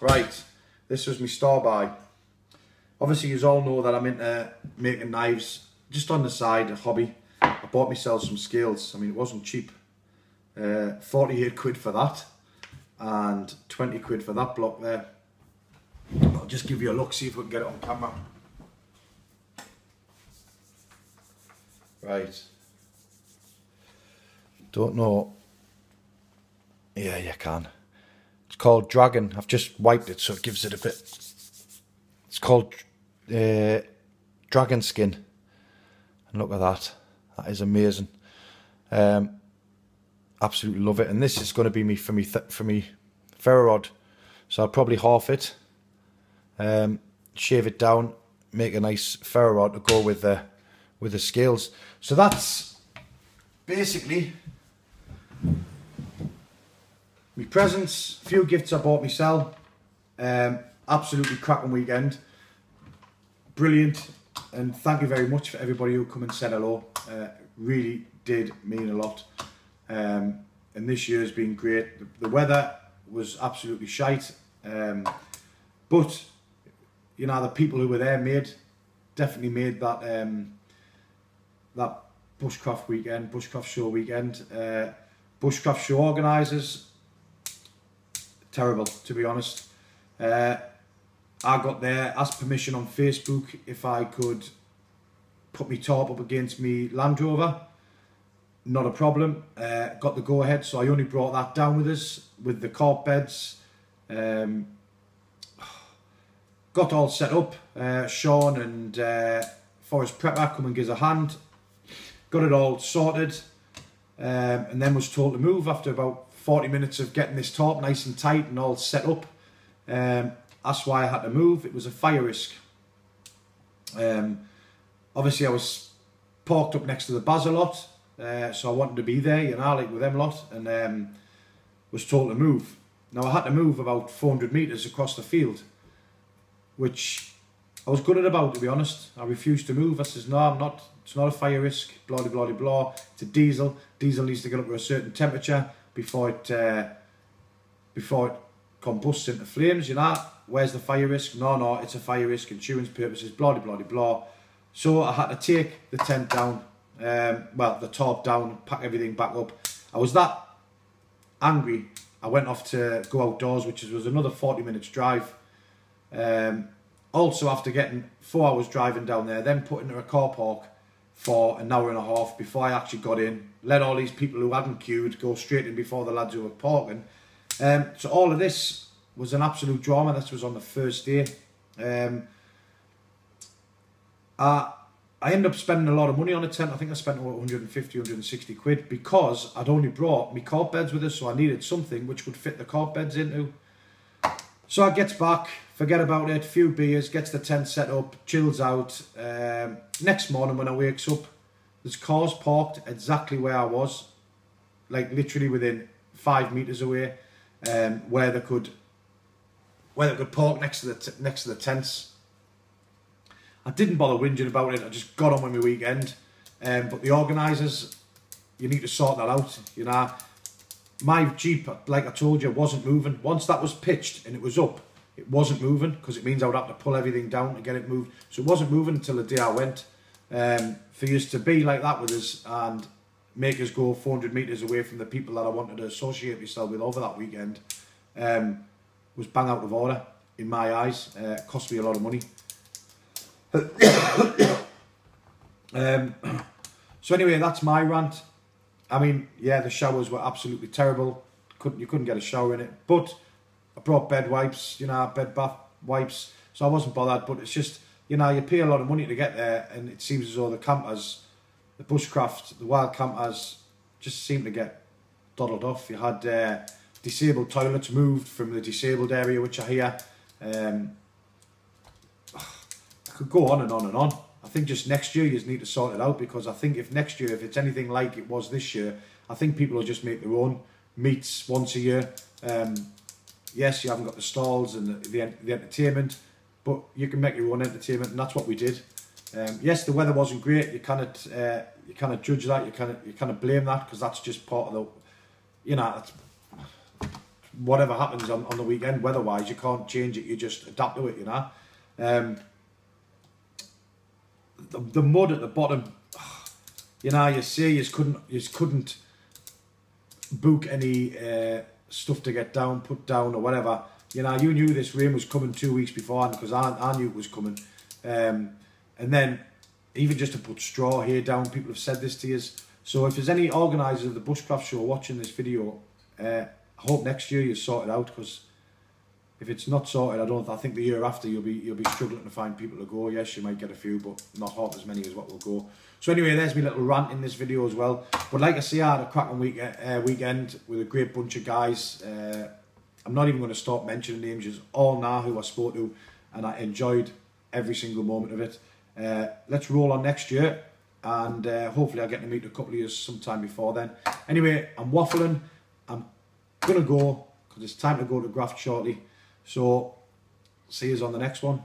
Right, this was my store buy. Obviously you all know that I'm into making knives, just on the side, a hobby. I bought myself some scales. I mean, it wasn't cheap. 48 quid for that and 20 quid for that block there. I'll just give you a look, see if we can get it on camera. Right. Don't know. Yeah, you can. It's called Dragon. I've just wiped it so it gives it a bit. It's called Dragon Skin. And look at that. That is amazing. Absolutely love it. And this is going to be me for me ferro rod. So I'll probably half it, shave it down, make a nice ferro rod to go with the scales. So that's basically my presents, a few gifts I bought myself. Absolutely cracking weekend. Brilliant. And thank you very much for everybody who come and said hello. Really did mean a lot. And this year has been great. The weather was absolutely shite. But, you know, the people who were there definitely made that that Bushcraft weekend, Bushcraft show weekend. Bushcraft show organisers, terrible, to be honest. I got there, asked permission on Facebook if I could put my tarp up against me Land Rover. Not a problem. Got the go ahead, so I only brought that down with us with the carpet beds. Got all set up. Sean and Forest Prepper come and give us a hand. Got it all sorted, and then was told to move after about 40 minutes of getting this tarp nice and tight and all set up. That's why I had to move. It was a fire risk. Obviously I was parked up next to the Basil lot, so I wanted to be there, you know, like with them lot, and was told to move. Now I had to move about 400 metres across the field, which I was gutted about, to be honest. I refused to move. I says, no, I'm not. It's not a fire risk, blah, blah, blah, blah. It's a diesel. Diesel needs to get up to a certain temperature before it combusts into flames, you know. Where's the fire risk? No, it's a fire risk, insurance purposes, blah, blah, blah, blah. So I had to take the tent down, well, the tarp down, pack everything back up. I was that angry. I went off to go outdoors, which was another 40 minutes drive. Also, after getting 4 hours driving down there, then put into a car park for an hour and a half before I actually got in. Let all these people who hadn't queued go straight in before the lads who were parking. So all of this was an absolute drama. This was on the first day. I ended up spending a lot of money on a tent. I think I spent over 150, 160 quid because I'd only brought my carpet beds with us, so I needed something which would fit the carpet beds into. So I gets back, forget about it, few beers, gets the tent set up, chills out. Next morning when I wakes up, there's cars parked exactly where I was, like literally within 5 metres away, where they could park next to the tents. I didn't bother whinging about it. I just got on with my weekend. But the organisers, you need to sort that out. You know, my Jeep, like I told you, wasn't moving. Once that was pitched and it was up, it wasn't moving because it means I would have to pull everything down to get it moved. So it wasn't moving until the day I went. For you to be like that with us and make us go 400 metres away from the people that I wanted to associate myself with over that weekend was bang out of order in my eyes. Cost me a lot of money. So anyway, that's my rant. I mean, yeah, the showers were absolutely terrible. You couldn't get a shower in it. But I brought bed wipes, you know, bed bath wipes. So I wasn't bothered. But it's just, you know, you pay a lot of money to get there, and it seems as though the campers, the Bushcraft, the wild campers, just seem to get doddled off. You had disabled toilets moved from the disabled area, which I hear. I could go on and on and on. I think just next year you just need to sort it out, because I think if next year, if it's anything like it was this year, I think people will just make their own meets once a year. Yes, you haven't got the stalls and the entertainment, but you can make your own entertainment, and that's what we did. Yes, the weather wasn't great. You cannot judge that. You cannot blame that, because that's just part of the, you know, whatever happens on the weekend, weather-wise, you can't change it. You just adapt to it, you know. The mud at the bottom, you know, you say you couldn't book any stuff to get down, put down or whatever. You know, you knew this rain was coming 2 weeks beforehand because I knew it was coming. And then even just to put straw here down, people have said this to you. So if there's any organisers of the Bushcraft show watching this video, I hope next year you sort it out, because if it's not sorted, I think the year after you'll be struggling to find people to go. Yes, you might get a few, but not half as many as what will go. So anyway, there's my little rant in this video as well. But like I say, I had a cracking weekend with a great bunch of guys. I'm not even going to start mentioning names, just all now who I spoke to, and I enjoyed every single moment of it. Let's roll on next year, and hopefully I'll get to meet a couple of you sometime before then. Anyway, I'm waffling. I'm going to go, because it's time to go to graft shortly. So, see you on the next one.